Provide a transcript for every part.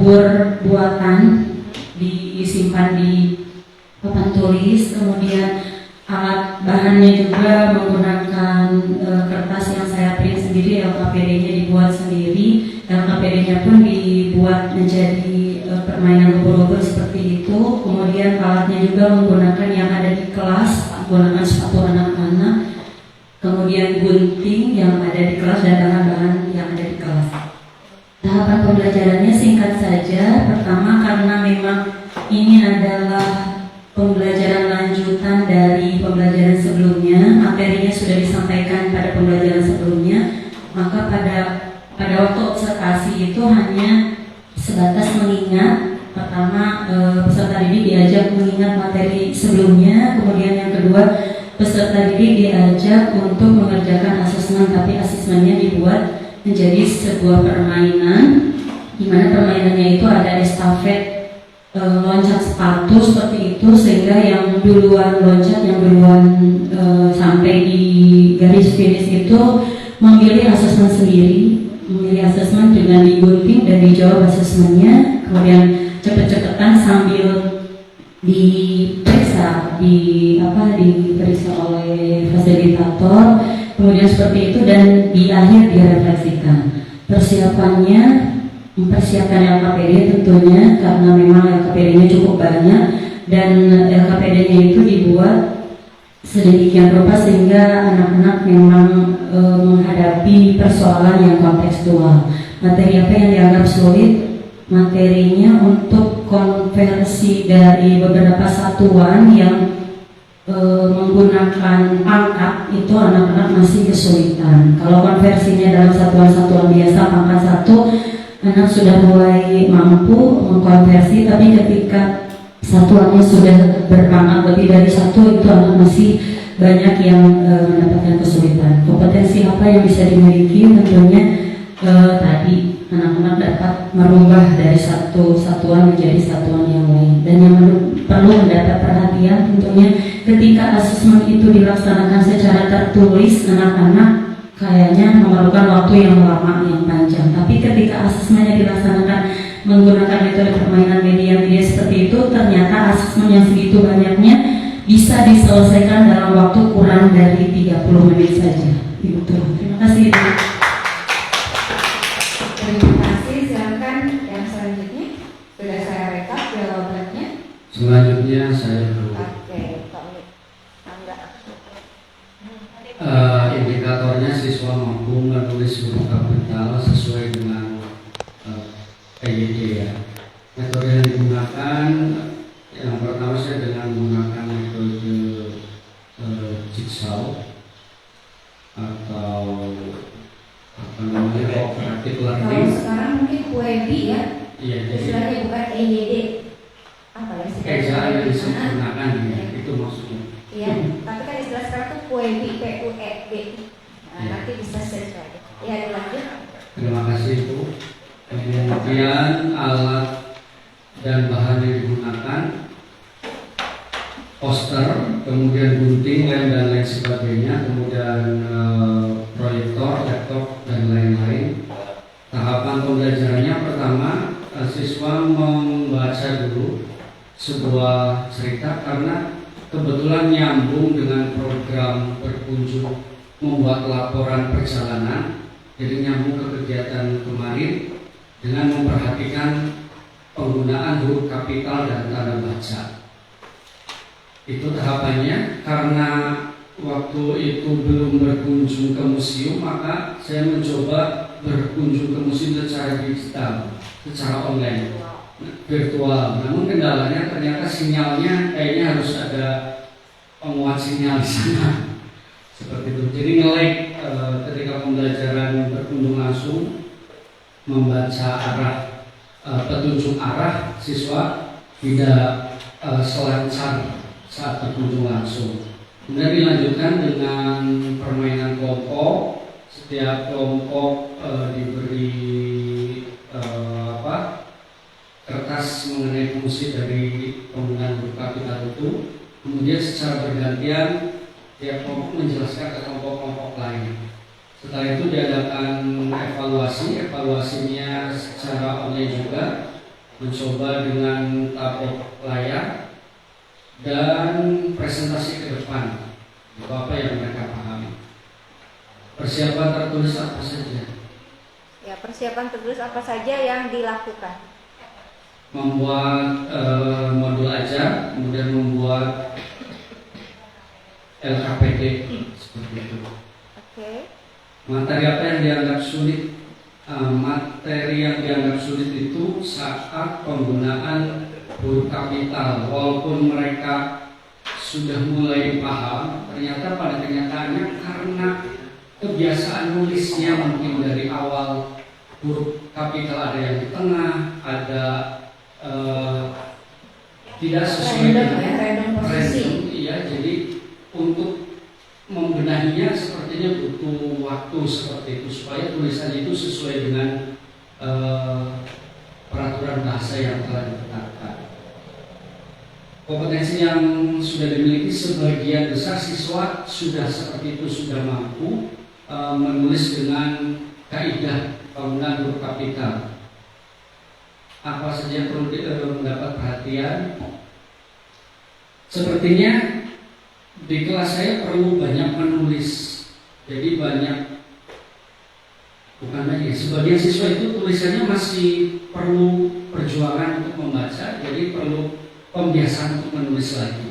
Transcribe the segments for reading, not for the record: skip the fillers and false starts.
bubur buatan disimpan di papan tulis, kemudian alat bahannya juga menggunakan kertas yang saya print sendiri, LKPD-nya dibuat sendiri, LKPD-nya pun dibuat menjadi permainan ubur-ubur seperti itu. Kemudian alatnya juga menggunakan yang ada di kelas, menggunakan sepatu anak-anak, kemudian gunting yang ada di kelas dan bahan-bahan yang ada di kelas. Tahapan pembelajarannya singkat saja. Pertama, karena memang ini adalah pembelajaran lanjutan dari pembelajaran sebelumnya, materinya sudah disampaikan pada pembelajaran sebelumnya, maka pada waktu observasi itu hanya sebatas mengingat. Pertama, peserta didik diajak mengingat materi sebelumnya, kemudian yang kedua, peserta didik diajak untuk mengerjakan asesmen, tapi asesmennya dibuat menjadi sebuah permainan, di mana permainannya itu ada estafet loncat sepatu seperti itu, sehingga yang duluan loncat, yang duluan sampai di garis finish itu memilih asesmen sendiri, memilih asesmen dengan digunting dan dijawab asesmennya, kemudian cepet-cepetan sambil diperiksa diperiksa oleh fasilitator, kemudian seperti itu, dan di akhir direfleksikan. Persiapannya mempersiapkan LKPD tentunya, karena memang LKPD-nya cukup banyak dan LKPD-nya itu dibuat sedemikian rupa sehingga anak-anak memang menghadapi persoalan yang kontekstual. Materi apa yang dianggap sulit? Materinya untuk konversi dari beberapa satuan yang menggunakan pangkat, itu anak-anak masih kesulitan. Kalau konversinya dalam satuan-satuan biasa pangkat 1, anak sudah mulai mampu mengkonversi, tapi ketika satuannya sudah berpangkat lebih dari 1, itu anak masih banyak yang mendapatkan kesulitan. Kompetensi apa yang bisa dimiliki? Tentunya tadi anak-anak dapat merubah dari satu satuan menjadi satuan yang lain. Dan yang perlu mendapat perhatian tentunya ketika asesmen itu dilaksanakan secara tertulis, anak-anak kayaknya memerlukan waktu yang lama, yang panjang. Tapi ketika asesmennya dilaksanakan menggunakan metode permainan media-media seperti itu, ternyata asesmen yang segitu banyaknya bisa diselesaikan dalam waktu kurang dari 30 menit saja. Itu. Terima kasih. Terima kasih. Silakan yang selanjutnya. Sudah saya rekap jawabannya. Selanjutnya saya Oke, indikatornya siswa mampu menulis huruf kapital sesuai dengan PYD ya. Metode yang digunakan, yang pertama saya dengan menggunakan metode jigsaw atau apa namanya cooperative learning. Kalau sekarang mungkin QED ya. Iya, istilahnya bukan EYD. Apa ya? Ejaan yang disempurnakan ya, itu maksudnya. Iya, tapi kan istilah sekarang tuh QED, PUED. Nah, nanti bisa search aja. Ya, dilanjut. Terima kasih Bu. Kemudian alat dan bahan yang digunakan, poster, kemudian gunting, lem dan lain sebagainya, kemudian proyektor, laptop dan lain-lain. Tahapan pembelajarannya pertama, siswa membaca dulu sebuah cerita karena kebetulan nyambung dengan program berkunjung membuat laporan perjalanan, jadi nyambung ke kegiatan kemarin dengan memperhatikan penggunaan huruf kapital dan tanda baca. Itu tahapannya. Karena waktu itu belum berkunjung ke museum, maka saya mencoba berkunjung ke museum secara digital, secara online, virtual. Namun kendalanya ternyata sinyalnya kayaknya harus ada penguat sinyal di sana. Seperti itu. Jadi nge-lag ketika pembelajaran berkunjung langsung, membaca arah, petunjuk arah, siswa tidak selancar saat berkunjung langsung. Kemudian dilanjutkan dengan permainan kelompok. Setiap kelompok diberi kertas mengenai fungsi dari penggunaan huruf kapital itu. Kemudian secara bergantian tiap kelompok menjelaskan ke kelompok-kelompok lain. Setelah itu diadakan evaluasi, evaluasinya secara online juga. mencoba dengan tabok layar dan presentasi ke depan. Itu apa yang mereka pahami. Persiapan tertulis apa saja? Ya, persiapan tertulis apa saja yang dilakukan? Membuat modul ajar, kemudian membuat LKPD seperti itu. Oke. Materi apa yang dianggap sulit? Materi yang dianggap sulit itu saat penggunaan huruf kapital. Walaupun mereka sudah mulai paham, ternyata pada kenyataannya karena kebiasaan nulisnya mungkin dari awal huruf kapital ada yang di tengah, ada tidak sesuai random posisi. Iya, jadi untuk membenahinya sepertinya butuh waktu seperti itu supaya tulisan itu sesuai dengan peraturan bahasa yang telah ditetapkan. Kompetensi yang sudah dimiliki sebagian besar siswa sudah seperti itu, sudah mampu menulis dengan kaidah penggunaan huruf kapital. Apa saja yang perlu mendapat perhatian? Sepertinya di kelas saya perlu banyak menulis, jadi sebagian siswa itu tulisannya masih perlu perjuangan untuk membaca, jadi perlu pembiasaan untuk menulis lagi.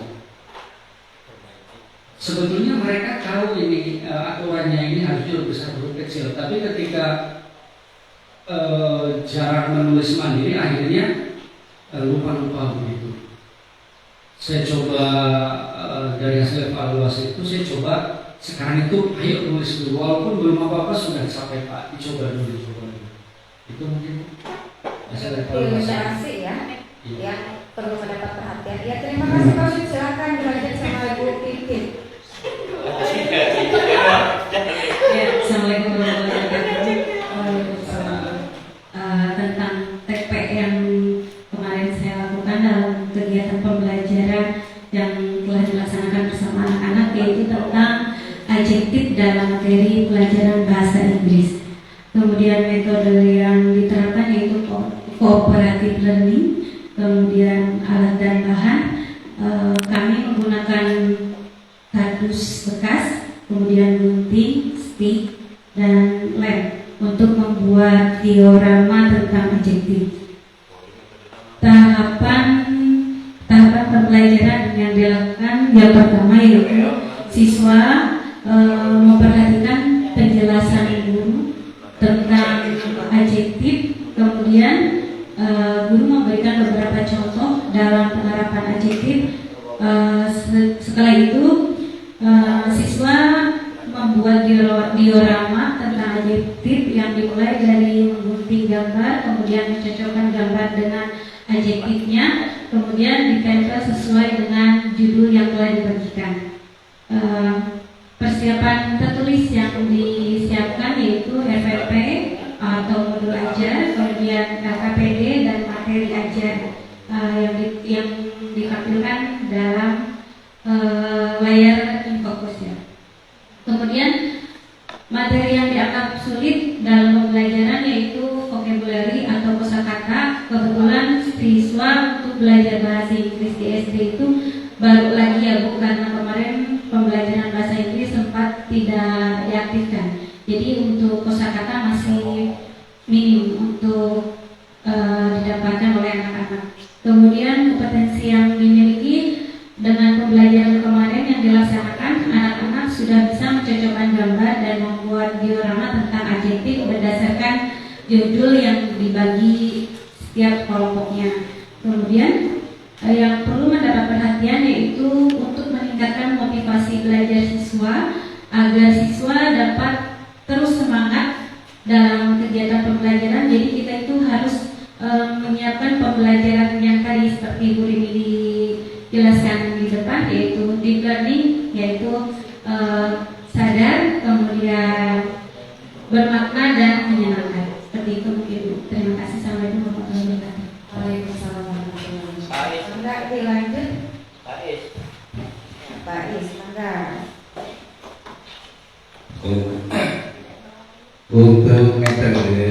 Sebetulnya mereka tahu ini aturannya ini harusnya besar huruf kecil, tapi ketika jarang menulis mandiri akhirnya lupa begitu. Saya coba dari hasil evaluasi itu, saya coba sekarang itu ayo nulis dulu, walaupun belum apa-apa sudah sampai Pak, dicoba dulu. Itu mungkin hasil evaluasi ya, yang perlu mendapat perhatian. Ya, terima kasih Pak. Silakan dilanjut sama Ibu Pipin. Ya, assalamualaikum warahmatullahi wabarakatuh. Tentang TP yang kemarin saya lakukan dalam kegiatan pembelajaran yang telah dilaksanakan bersama anak-anak, yaitu tentang adjektif dalam materi pelajaran bahasa Inggris. Kemudian metode yang diterapkan yaitu cooperative learning. Kemudian alat dan bahan, kami menggunakan kardus bekas, kemudian gunting, stick, dan lem untuk membuat diorama tentang adjektif. Tahapan pembelajaran yang dilakukan yang pertama yaitu siswa memperhatikan penjelasan guru tentang adjektif, kemudian guru memberikan beberapa contoh dalam penerapan adjektif. Setelah itu siswa membuat diorama tentang adjektif yang dimulai dari menggunting gambar, kemudian mencocokkan gambar dengan adjektifnya, kemudian ditempel sesuai dengan judul yang telah dibagikan. Persiapan tertulis yang disiapkan yaitu FFP atau modul ajar, kemudian LKPD dan materi ajar yang ditampilkan dalam layar infokus ya. Kemudian materi yang dianggap sulit dalam pembelajaran yaitu vocabulary atau kosakata. Kebetulan siswa untuk belajar bahasa Inggris di SD itu baru lagi ya Bu, karena kemarin pembelajaran bahasa Inggris sempat tidak diaktifkan. Jadi untuk kosakata masih minim untuk didapatkan oleh anak-anak. Kemudian kompetensi yang dimiliki dengan pembelajaran kemarin yang dilaksanakan, anak-anak sudah bisa mencocokkan gambar dan membuat diorama tentang adjektif berdasarkan judul yang dibagi setiap kelompoknya. Kemudian yang perlu mendapat perhatian yaitu untuk meningkatkan motivasi belajar siswa agar siswa dapat terus semangat dalam kegiatan pembelajaran. Jadi kita itu harus menyiapkan pembelajaran yang tadi seperti Bu Rini dijelaskan di depan, yaitu deep learning, yaitu sadar, kemudian bermakna dan menyenangkan. Seperti itu mungkin Bu. Terima kasih. Assalamualaikum warahmatullahi wabarakatuh. Waalaikumsalam warahmatullahi wabarakatuh. Enggak dilanjut. Pak Is, enggak. Untuk metode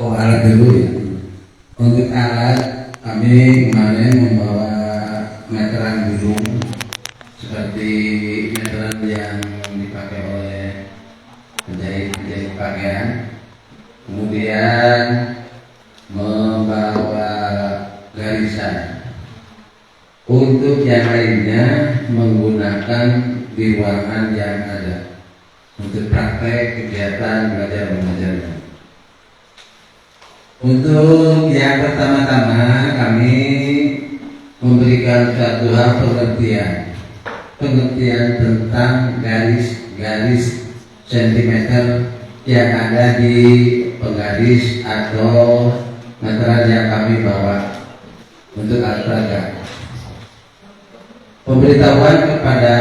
alat dulu ya. Untuk alat, kami kemarin membawa meteran gedung seperti meteran yang dipakai oleh penjahit pakaian. Kemudian membawa garisan. Untuk yang lainnya menggunakan di ruangan yang ada untuk praktek kegiatan belajar mengajar. Untuk yang pertama-tama kami memberikan satu hal pengertian tentang garis-garis sentimeter yang ada di penggaris atau meteran yang kami bawa untuk alat peraga. Pemberitahuan kepada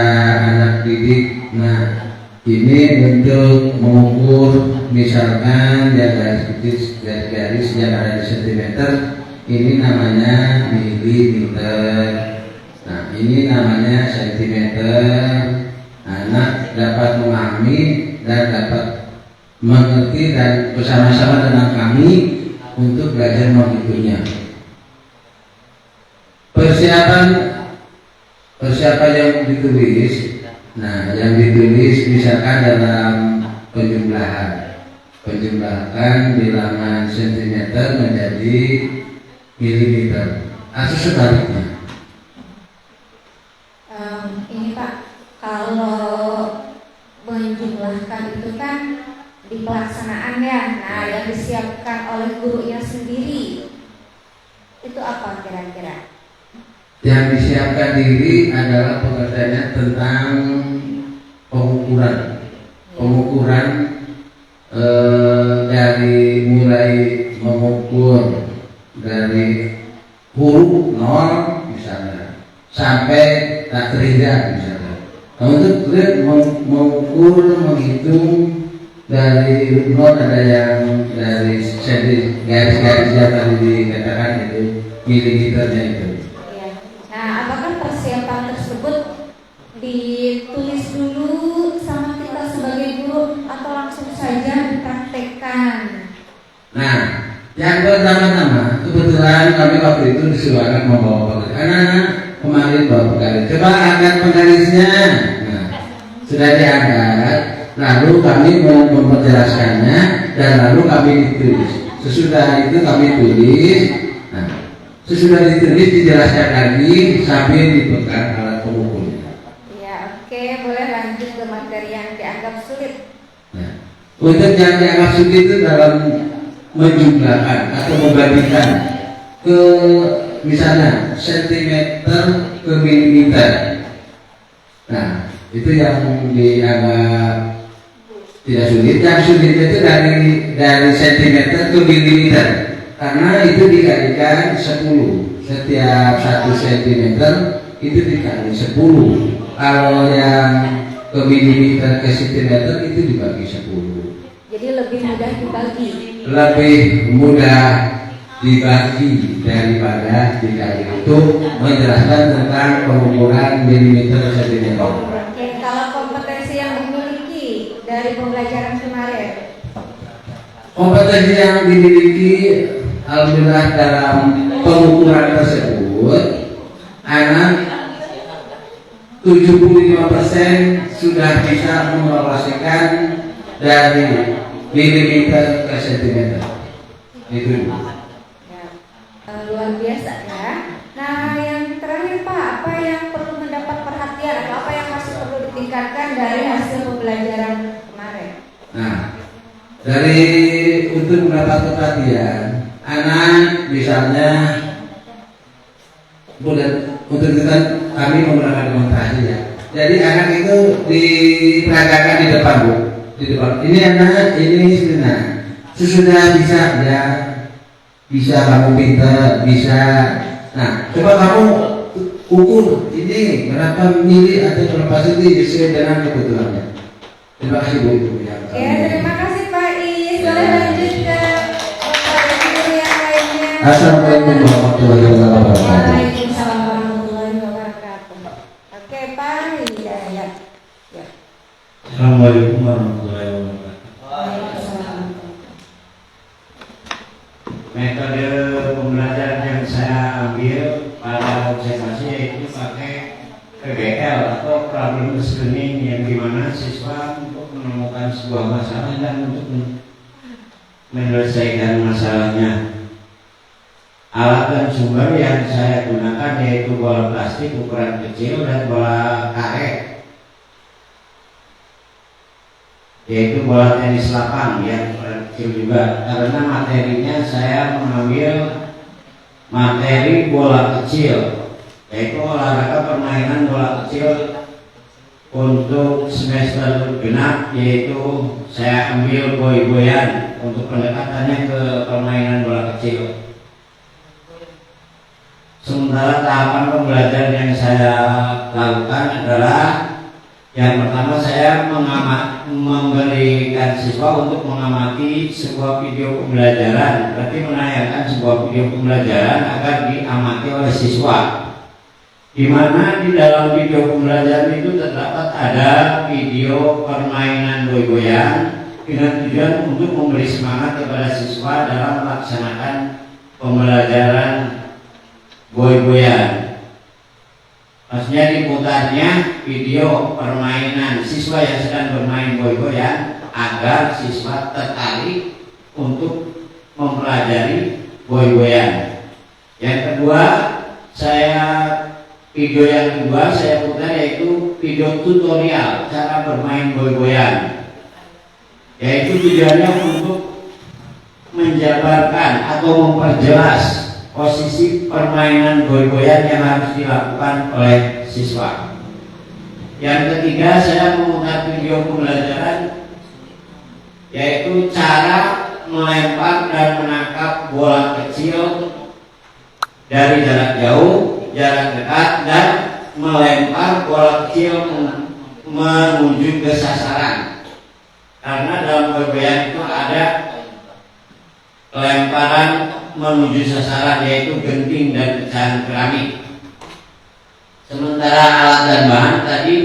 anak didik, nah ini untuk mengukur misalkan yang garis yang ada di sentimeter, ini namanya milimeter. Nah ini namanya sentimeter. Anak dapat memahami dan dapat mengerti dan bersama-sama dengan kami untuk belajar menghitungnya. Persiapan yang ditulis. Nah, yang ditulis misalkan dalam penjumlahan bilangan sentimeter menjadi milimeter atau sebaliknya. Ini Pak, kalau menjumlahkan itu kan di pelaksanaan ya. Nah, yang disiapkan oleh gurunya sendiri itu apa kira-kira? Yang disiapkan diri adalah pengertiannya tentang pengukuran dari mulai mengukur dari huruf 0 misalnya sampai tak terhingga misalnya. Nah, untuk mengukur menghitung dari huruf 0 ada yang dari garis-garis yang tadi dikatakan itu milimeternya itu. Apakah persiapan tersebut ditulis dulu sama kita sebagai guru atau langsung saja dipraktekkan? Nah, yang pertama-tama kebetulan kami waktu itu disuruh anak membawa penggaris. Anak kemarin bawa penggaris. Coba angkat penggarisnya. Nah, sudah diangkat. Lalu kami memperjelaskannya dan lalu kami ditulis. Sesudah itu kami tulis. Nah, sesudah ditulis dijelaskan lagi sambil dipegang alat pengukurnya. Ya, oke, boleh lanjut ke materi yang dianggap sulit. Nah, untuk yang dianggap sulit itu dalam menjumlahkan atau membandingkan ke misalnya sentimeter ke milimeter. Nah, itu yang dianggap tidak sulit. Yang sulit itu dari sentimeter ke milimeter. Karena itu dikalikan 10. Setiap 1 cm itu dikali 10. Kalau yang ke milimeter ke sentimeter itu dibagi 10. Jadi lebih mudah dibagi. Lebih mudah dibagi daripada dikali. Itu menjelaskan tentang pengukuran milimeter sentimeter. Oke, kalau kompetensi yang dimiliki dari pembelajaran kemarin. Kompetensi yang dimiliki alhamdulillah dalam pengukuran tersebut anak 75% sudah bisa mengoperasikan dari milimeter ke sentimeter. Itu luar biasa ya. Nah, yang terakhir Pak, apa yang perlu mendapat perhatian atau apa yang masih perlu ditingkatkan dari hasil pembelajaran kemarin? Nah, dari untuk mendapat perhatian anak misalnya untuk kita kami menggunakan demonstrasi ya. Jadi anak itu diperagakan di depan Bu, di depan. Ini anak ini sebenarnya sesudah bisa ya, bisa kamu pintar, bisa. Nah, coba kamu ukur ini berapa mili atau berapa senti sesuai dengan kebutuhannya. Terima kasih Bu. Ya, terima kasih Pak Is. Boleh lanjut ke guru yang lainnya. Assalamualaikum warahmatullahi wabarakatuh. Waalaikumsalam warahmatullahi wabarakatuh. Oke Pak Hidayat. Ya. Assalamualaikum warahmatullahi wabarakatuh. Waalaikumsalam. Metode pembelajaran screening yang dimana siswa untuk menemukan sebuah masalah dan untuk menyelesaikan masalahnya. Alat dan sumber yang saya gunakan yaitu bola plastik ukuran kecil dan bola karet, yaitu bola tenis lapang yang ukuran kecil juga. Karena materinya saya mengambil materi bola kecil, yaitu olahraga permainan bola kecil untuk semester genap, yaitu saya ambil goy-goyan untuk pendekatannya ke permainan bola kecil. Sementara tahapan pembelajaran yang saya lakukan adalah yang pertama saya memberikan siswa untuk mengamati sebuah video pembelajaran, berarti menayangkan sebuah video pembelajaran agar diamati oleh siswa, di mana di dalam video pembelajaran itu terdapat ada video permainan goy-goyan dengan tujuan untuk memberi semangat kepada siswa dalam melaksanakan pembelajaran goy-goyan. Maksudnya diputarnya video permainan siswa yang sedang bermain goy-goyan agar siswa tertarik untuk mempelajari goy-goyan. Yang kedua, video yang kedua saya putar yaitu video tutorial cara bermain goy-goyan, yaitu tujuannya untuk menjabarkan atau memperjelas posisi permainan goy-goyan yang harus dilakukan oleh siswa. Yang ketiga, saya memutar video pembelajaran yaitu cara melempar dan menangkap bola kecil dari jarak jauh, jarak dekat, dan melempar bola kecil menuju ke sasaran. Karena dalam goy-goyan itu ada lemparan menuju sasaran, yaitu genting dan pecahan keramik. Sementara alat dan bahan tadi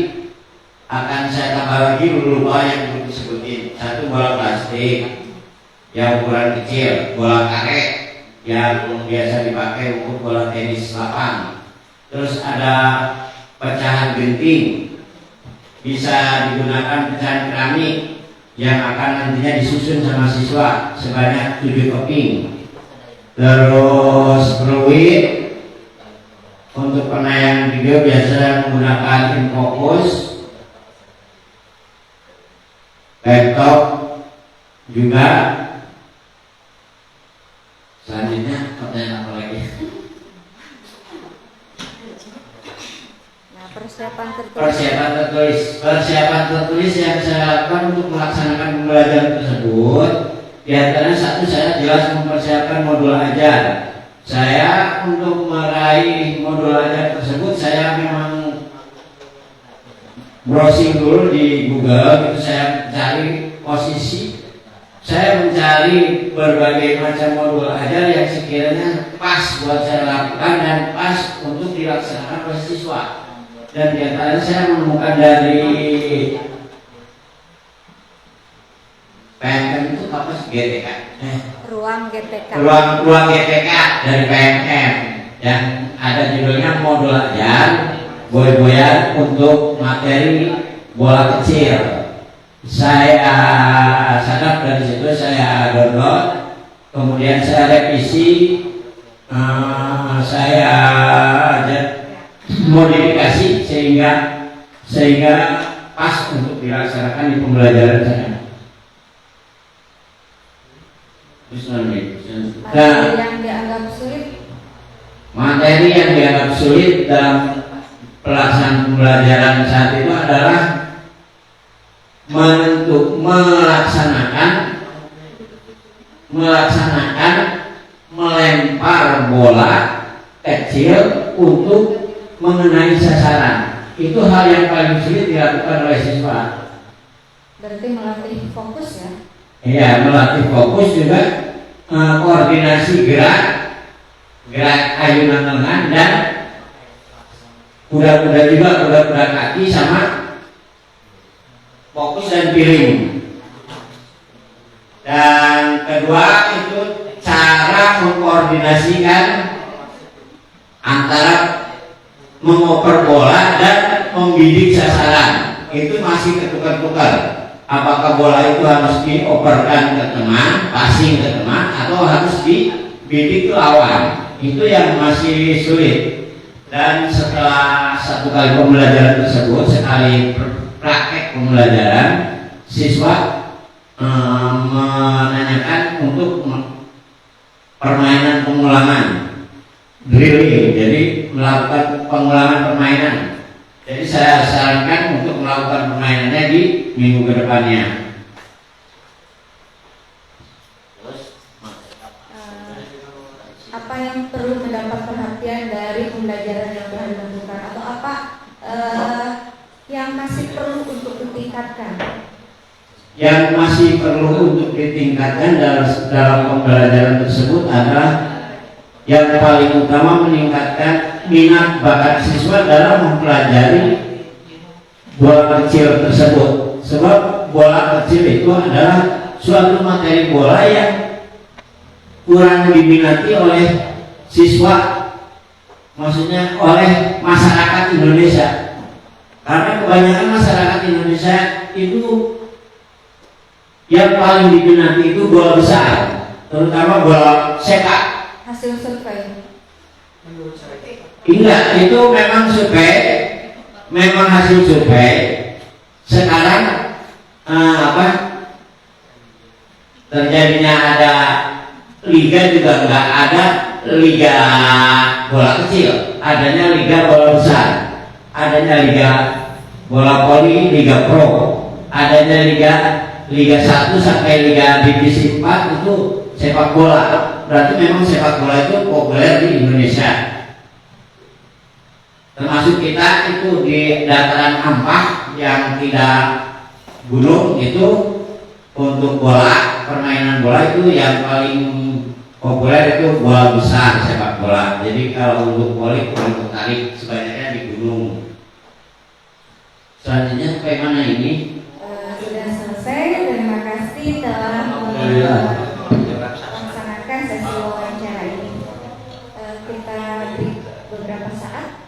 akan saya tambah lagi berupa yang belum disebutin. Satu, bola plastik yang ukuran kecil, bola karet yang biasa dipakai untuk bola tenis lapang. Terus ada pecahan genting, bisa digunakan pecahan keramik yang akan nantinya disusun sama siswa sebanyak 7 keping. Terus fluid untuk penayangan video biasa menggunakan infocus, laptop juga. Selanjutnya pertanyaan apa lagi? Nah, persiapan tertulis yang saya lakukan untuk melaksanakan pembelajaran tersebut, di antaranya satu, saya jelas mempersiapkan modul ajar. Saya untuk meraih modul ajar tersebut saya memang browsing dulu di Google, itu saya cari posisi, saya mencari berbagai macam modul ajar yang sekiranya pas buat saya lakukan dan pas untuk dilaksanakan oleh siswa. Dan di antaranya saya menemukan dari PMM itu apa sih, GTK? ruang GPK. Ruang GTK dari PMM yang ada judulnya modul ajar goy-goyan untuk materi bola kecil. Saya sadap dari situ, saya download, kemudian saya revisi, saya modifikasi sehingga pas untuk dilaksanakan di pembelajaran saya. Materi yang dianggap sulit dalam pelaksanaan pembelajaran saat itu adalah melaksanakan melempar bola kecil untuk mengenai sasaran. Itu hal yang paling sulit dilakukan oleh siswa. Berarti melatih fokus ya? Iya, melatih fokus juga, koordinasi gerak ayunan tangan, dan kuda-kuda juga, kuda-kuda kaki, sama fokus dan feeling. Dan kedua itu cara mengkoordinasikan antara mengoper bola dan membidik sasaran itu masih ketukar-tukar. Apakah bola itu harus dioperkan ke teman, passing ke teman, atau harus dibidik ke lawan? Itu yang masih sulit. Dan setelah satu kali pembelajaran tersebut, sekali praktek pembelajaran, siswa menanyakan untuk permainan pengulangan, drilling, jadi melakukan pengulangan permainan. Jadi saya sarankan untuk melakukan permainannya di minggu kedepannya. Apa yang perlu mendapat perhatian dari pembelajaran yang telah dilakukan, atau apa yang masih perlu untuk ditingkatkan? Yang masih perlu untuk ditingkatkan dalam pembelajaran tersebut adalah yang paling utama meningkatkan minat bakat siswa dalam mempelajari bola kecil tersebut. Sebab bola kecil itu adalah suatu materi bola yang kurang diminati oleh siswa, maksudnya oleh masyarakat Indonesia. Karena kebanyakan masyarakat Indonesia itu yang paling diminati itu bola besar, terutama bola sepak. Hasil survei. Enggak, itu memang survei, memang hasil survei. Sekarang terjadinya ada liga juga enggak ada liga bola kecil, adanya liga bola besar, adanya liga bola voli, liga pro, adanya liga 1 sampai liga divisi 4 itu sepak bola. Berarti memang sepak bola itu populer di Indonesia. Termasuk kita itu di dataran Ampah yang tidak gunung itu, untuk bola, permainan bola itu yang paling populer itu bola besar, sepak bola. Jadi kalau untuk voli kurang tertarik, sebanyak di gunung. Selanjutnya bagaimana ini? Sudah selesai. Terima kasih telah melaksanakan sesi wawancara ini. Kita beri beberapa saat